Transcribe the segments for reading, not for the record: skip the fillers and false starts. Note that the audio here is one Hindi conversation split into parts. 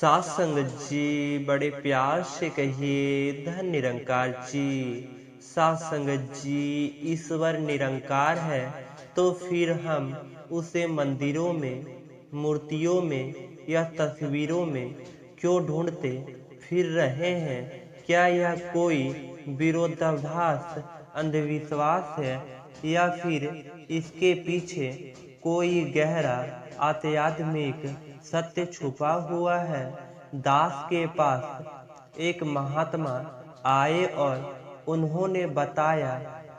सात संगत जी बड़े प्यार से कहिए धन निरंकार जी। सात संगत जी ईश्वर निरंकार है तो फिर हम उसे मंदिरों में, मूर्तियों में या तस्वीरों में क्यों ढूंढते फिर रहे हैं? क्या यह कोई विरोधाभास, अंधविश्वास है या फिर इसके पीछे कोई गहरा आध्यात्मिक सत्य छुपा हुआ है? दास के पास एक महात्मा आए और उन्होंने बताया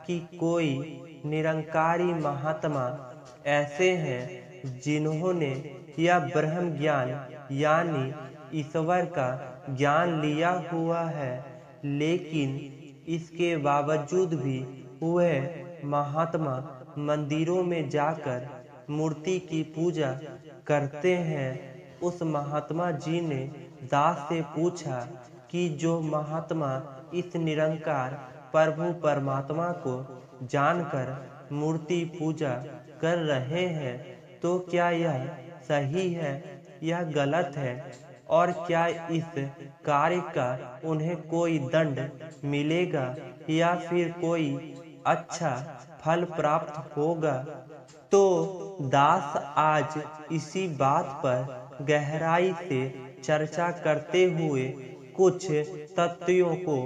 कि कोई निरंकारी महात्मा ऐसे हैं जिन्होंने यह ब्रह्म ज्ञान यानी ईश्वर का ज्ञान लिया हुआ है, लेकिन इसके बावजूद भी वह महात्मा मंदिरों में जाकर मूर्ति की पूजा करते हैं। उस महात्मा जी ने दास से पूछा कि जो महात्मा इस निरंकार प्रभु परमात्मा को जानकर मूर्ति पूजा कर रहे हैं, तो क्या यह सही है या गलत है? और क्या इस कार्य का उन्हें कोई दंड मिलेगा या फिर कोई अच्छा फल प्राप्त होगा? तो दास आज इसी बात पर गहराई से चर्चा करते हुए कुछ तथ्यों को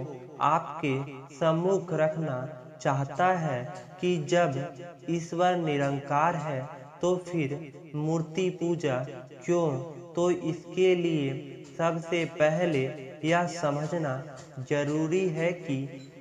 आपके सम्मुख रखना चाहता है कि जब ईश्वर निरंकार है तो फिर मूर्ति पूजा क्यों? तो इसके लिए सबसे पहले यह समझना जरूरी है कि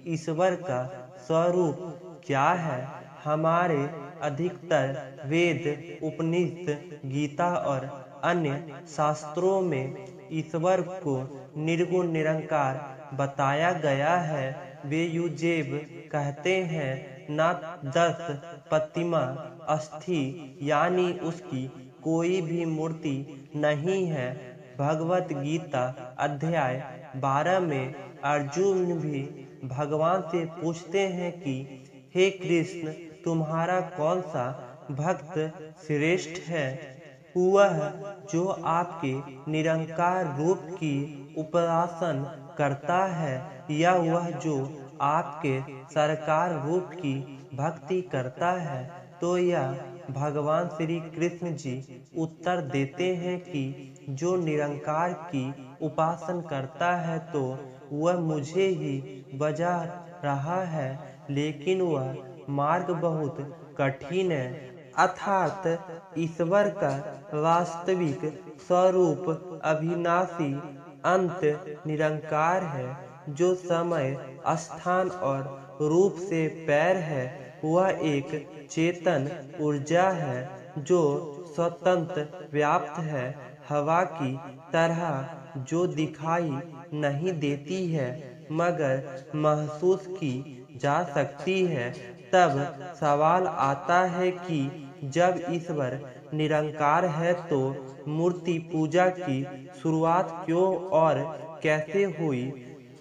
ईश्वर का स्वरूप क्या है। हमारे अधिकतर वेद, उपनिषद, गीता और अन्य शास्त्रों में ईश्वर को निर्गुण निरंकार बताया गया है। वे युजेब कहते हैं न 10 प्रतिमा अस्थि यानी उसकी कोई भी मूर्ति नहीं है। भगवत गीता अध्याय 12 में अर्जुन भी भगवान से पूछते हैं कि हे कृष्ण, तुम्हारा कौन सा भक्त श्रेष्ठ है? वह जो आपके निरंकार रूप की उपासना करता है या वह जो आपके साकार रूप की भक्ति करता है? तो यह भगवान श्री कृष्ण जी उत्तर देते हैं कि जो निरंकार की उपासना करता है तो वह मुझे ही बजा रहा है, लेकिन वह मार्ग बहुत कठिन है। अर्थात ईश्वर का वास्तविक स्वरूप अविनाशी अंत निरंकार है, जो समय, स्थान और रूप से पैर है। वह एक चेतन ऊर्जा है जो स्वतंत्र व्याप्त है, हवा की तरह जो दिखाई नहीं देती है मगर महसूस की जा सकती है। तब सवाल आता है कि जब ईश्वर निरंकार है तो मूर्ति पूजा की शुरुआत क्यों और कैसे हुई?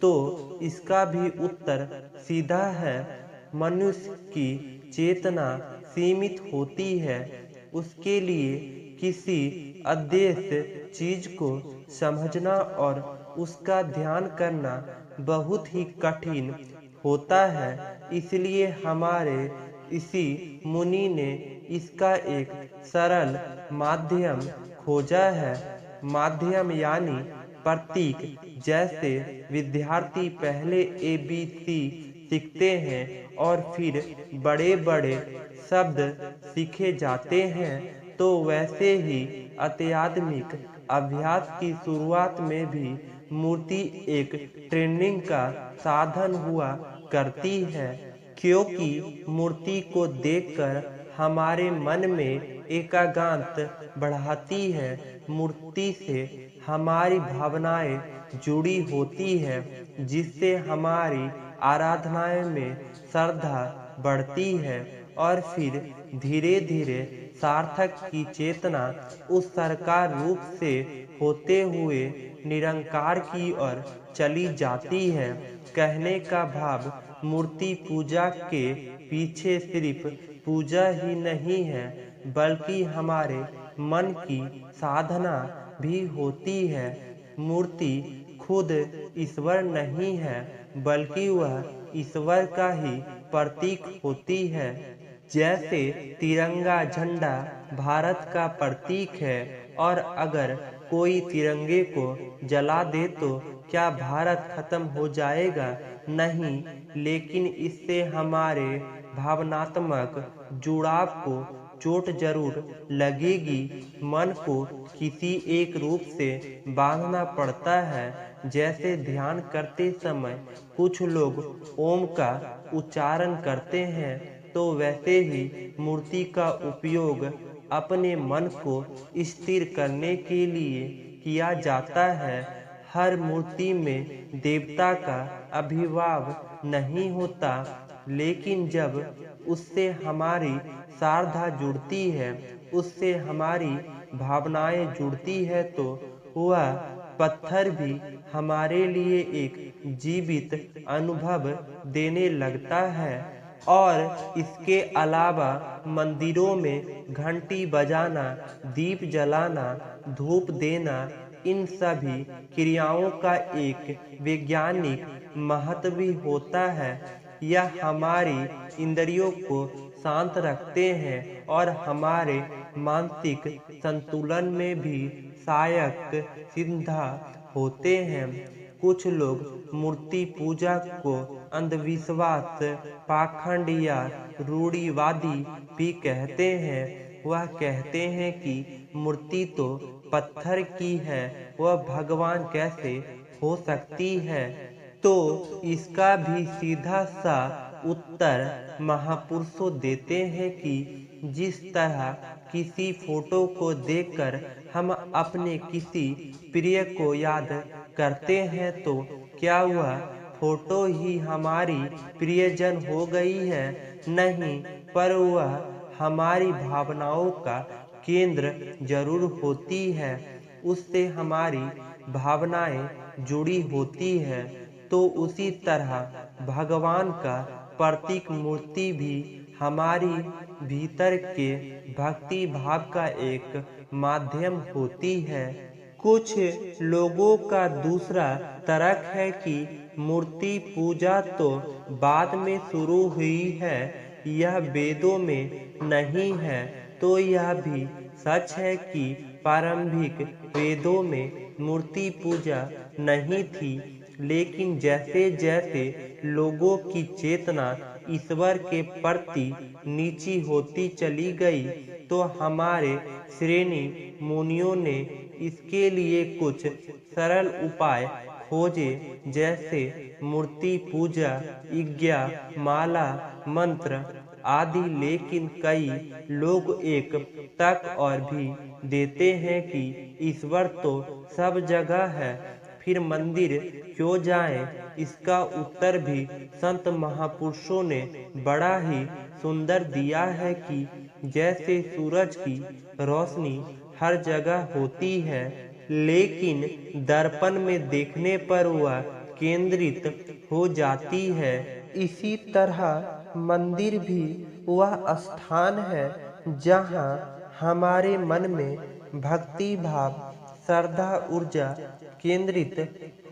तो इसका भी उत्तर सीधा है। मनुष्य की चेतना सीमित होती है। उसके लिए किसी अदृश्य चीज को समझना और उसका ध्यान करना बहुत ही कठिन होता है। इसलिए हमारे इसी मुनि ने इसका एक सरल माध्यम खोजा है। माध्यम यानी प्रतीक। जैसे विद्यार्थी पहले ABC सीखते हैं और फिर बड़े बड़े शब्द सीखे जाते हैं, तो वैसे ही आध्यात्मिक अभ्यास की शुरुआत में भी मूर्ति एक ट्रेनिंग का साधन हुआ करती है, क्योंकि मूर्ति को देखकर हमारे मन में एकाग्रता बढ़ती है। मूर्ति से हमारी भावनाएं जुड़ी होती है, जिससे हमारी आराधनाएं में श्रद्धा बढ़ती है और फिर धीरे धीरे सार्थक की चेतना उस साकार रूप से होते हुए निरंकार की ओर चली जाती है। कहने का भाव मूर्ति पूजा के पीछे सिर्फ पूजा ही नहीं है, बल्कि हमारे मन की साधना भी होती है। मूर्ति खुद ईश्वर नहीं है, बल्कि वह ईश्वर का ही प्रतीक होती है। जैसे तिरंगा झंडा भारत का प्रतीक है, और अगर कोई तिरंगे को जला दे तो क्या भारत खत्म हो जाएगा? नहीं, लेकिन इससे हमारे भावनात्मक जुड़ाव को चोट जरूर लगेगी। मन को किसी एक रूप से बांधना पड़ता है। जैसे ध्यान करते समय कुछ लोग ओम का उच्चारण करते हैं, तो वैसे ही मूर्ति का उपयोग अपने मन को स्थिर करने के लिए किया जाता है। हर मूर्ति में देवता का आविर्भाव नहीं होता, लेकिन जब उससे हमारी श्रद्धा जुड़ती है, उससे हमारी भावनाएं जुड़ती है, तो वह पत्थर भी हमारे लिए एक जीवित अनुभव देने लगता है। और इसके अलावा मंदिरों में घंटी बजाना, दीप जलाना, धूप देना, इन सभी क्रियाओं का एक वैज्ञानिक महत्व भी होता है। यह हमारी इंद्रियों को शांत रखते हैं और हमारे मानसिक संतुलन में भी सहायक सिद्ध होते हैं। कुछ लोग मूर्ति पूजा को अंधविश्वास, पाखंड या रूढ़िवादी भी कहते हैं। वह कहते हैं कि मूर्ति तो पत्थर की है, वह भगवान कैसे हो सकती है? तो इसका भी सीधा सा उत्तर महापुरुषों देते हैं कि जिस तरह किसी फोटो को देखकर हम अपने किसी प्रिय को याद करते हैं, तो क्या वह फोटो ही हमारी प्रियजन हो गई है? नहीं, पर वह हमारी भावनाओं का केंद्र जरूर होती है। उससे हमारी भावनाएं जुड़ी होती है। तो उसी तरह भगवान का प्रतीक मूर्ति भी हमारी भीतर के भक्ति भाव का एक माध्यम होती है। कुछ लोगों का दूसरा तर्क है कि मूर्ति पूजा तो बाद में शुरू हुई है, यह वेदों में नहीं है। तो यह भी सच है कि प्रारंभिक वेदों में मूर्ति पूजा नहीं थी, लेकिन जैसे जैसे लोगों की चेतना ईश्वर के प्रति नीची होती चली गई, तो हमारे श्रेणी मुनियों ने इसके लिए कुछ सरल उपाय खोजे, जैसे मूर्ति पूजा, यज्ञ, माला, मंत्र आदि। लेकिन कई लोग एक तर्क और भी देते हैं कि ईश्वर तो सब जगह है, फिर मंदिर क्यों जाएं? इसका उत्तर भी संत महापुरुषों ने बड़ा ही सुंदर दिया है कि जैसे सूरज की रोशनी हर जगह होती है, लेकिन दर्पण में देखने पर वह केंद्रित हो जाती है, इसी तरह मंदिर भी वह स्थान है जहाँ हमारे मन में भक्ति भाव, श्रद्धा, ऊर्जा केंद्रित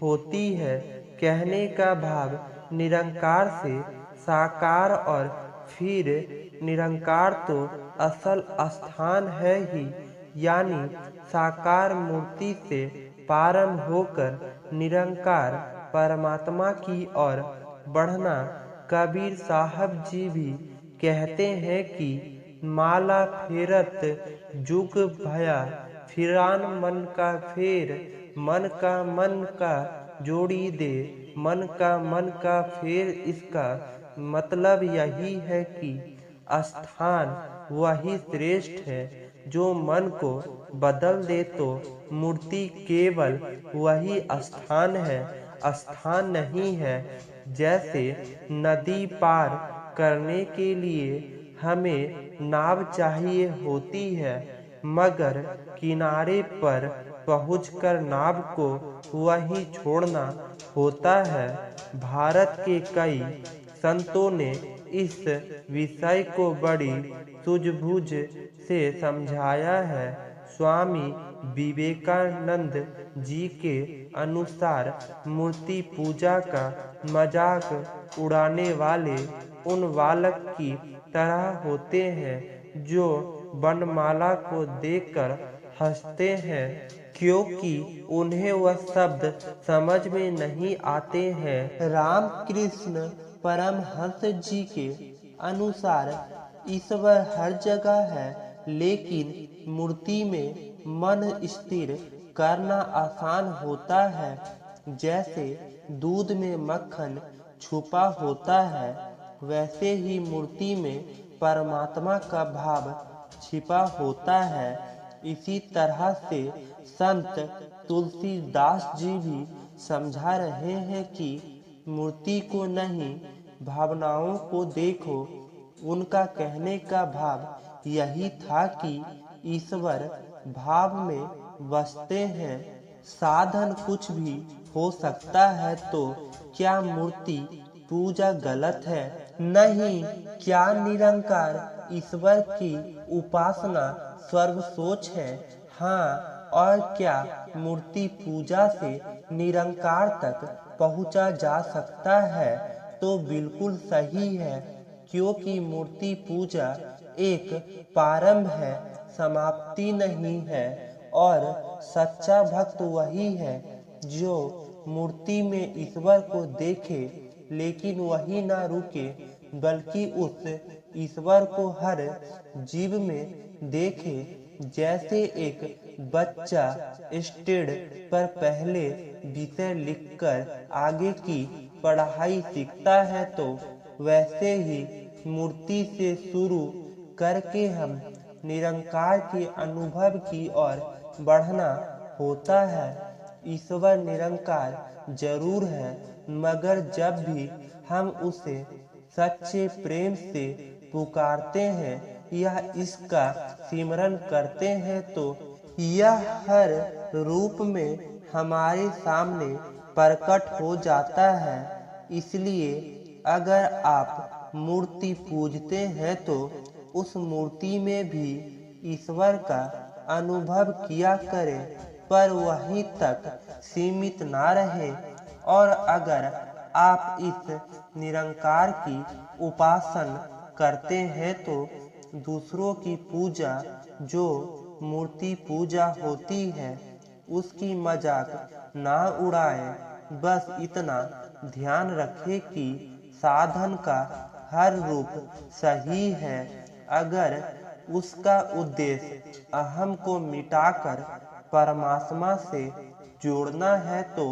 होती है। कहने का भाव निरंकार से साकार, और फिर निरंकार तो असल स्थान है ही, यानी साकार मूर्ति से प्रारंभ होकर निरंकार परमात्मा की ओर बढ़ना। कबीर साहब जी भी कहते हैं कि माला फेरत जुग भया, फिरान मन का फेर, मन का मन का जोड़ी दे, मन का फेर। इसका मतलब यही है कि स्थान वही श्रेष्ठ है जो मन को बदल दे, तो मूर्ति केवल वही स्थान है, स्थान नहीं है। जैसे नदी पार करने के लिए हमें नाव चाहिए होती है, मगर किनारे पर पहुंचकर नाव को वहीं छोड़ना होता है। भारत के कई संतों ने इस विषय को बड़ी सूझबूझ से समझाया है। स्वामी विवेकानंद जी के अनुसार मूर्ति पूजा का मजाक उड़ाने वाले उन बालक की तरह होते हैं जो वर्णमाला को देखकर हंसते हैं, क्योंकि उन्हें वह शब्द समझ में नहीं आते हैं। रामकृष्ण परमहंस जी के अनुसार ईश्वर हर जगह है, लेकिन मूर्ति में मन स्थिर करना आसान होता है। जैसे दूध में मक्खन छुपा होता है, वैसे ही मूर्ति में परमात्मा का भाव छिपा होता है। इसी तरह से संत तुलसीदास जी भी समझा रहे हैं कि मूर्ति को नहीं, भावनाओं को देखो। उनका कहने का भाव यही था कि ईश्वर भाव में बसते हैं। साधन कुछ भी हो सकता है, तो क्या मूर्ति पूजा गलत है? नहीं। क्या निरंकार ईश्वर की उपासना सर्वसोच है? हाँ। और क्या मूर्ति पूजा से निरंकार तक पहुंचा जा सकता है? तो बिल्कुल सही है, क्योंकि मूर्ति पूजा एक प्रारंभ है, समाप्ति नहीं है। और सच्चा भक्त वही है जो मूर्ति में ईश्वर को देखे, लेकिन वही ना रुके, बल्कि उस ईश्वर को हर जीव में देखे। जैसे एक बच्चा स्टेज पर पहले विषय लिखकर आगे की पढ़ाई सीखता है, तो वैसे ही मूर्ति से शुरू करके हम निरंकार के अनुभव की ओर बढ़ना होता है। ईश्वर निरंकार जरूर है, मगर जब भी हम उसे सच्चे प्रेम से पुकारते हैं या इसका सिमरन करते हैं, तो यह हर रूप में हमारे सामने प्रकट हो जाता है। इसलिए अगर आप मूर्ति पूजते हैं, तो उस मूर्ति में भी ईश्वर का अनुभव किया करें, पर वहीं तक सीमित ना रहे। और अगर आप इस निरंकार की उपासना करते हैं, तो दूसरों की पूजा, जो मूर्ति पूजा होती है, उसकी मजाक ना उड़ाएं। बस इतना ध्यान रखें कि साधन का हर रूप सही है। अगर उसका उद्देश्य अहम को मिटाकर परमात्मा से जोड़ना है, तो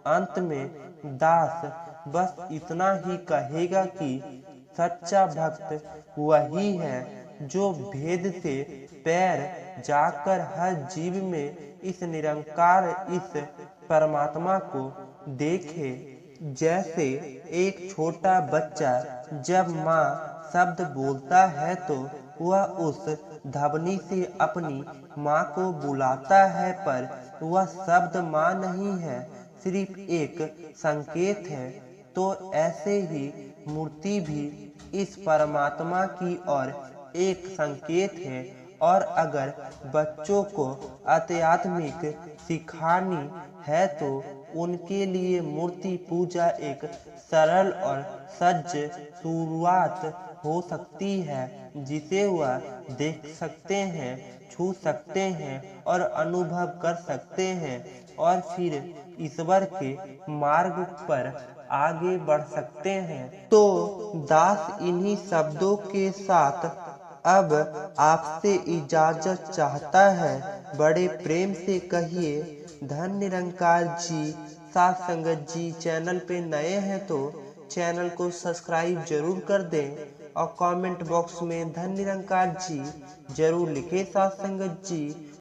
अंत में दास बस इतना ही कहेगा कि सच्चा भक्त वही है जो भेद से पैर जाकर हर जीव में इस निरंकार, इस परमात्मा को देखे। जैसे एक छोटा बच्चा जब माँ शब्द बोलता है, तो वह उस ध्वनि से अपनी माँ को बुलाता है, पर वह शब्द माँ नहीं है, सिर्फ एक संकेत है। तो ऐसे ही मूर्ति भी इस परमात्मा की ओर एक संकेत है। और अगर बच्चों को आध्यात्मिक सिखानी है, तो उनके लिए मूर्ति पूजा एक सरल और सज्ज शुरुआत हो सकती है, जिसे वह देख सकते हैं, छू सकते हैं और अनुभव कर सकते हैं, और फिर ईश्वर के मार्ग पर आगे बढ़ सकते हैं। तो दास इन्हीं शब्दों के साथ अब आपसे इजाजत चाहता है। बड़े प्रेम से कहिए धन निरंकार जी। साथ संगत जी, चैनल पे नए हैं तो चैनल को सब्सक्राइब जरूर कर दें और कमेंट बॉक्स में धन निरंकार जी जरूर लिखें। साथ संगत जी।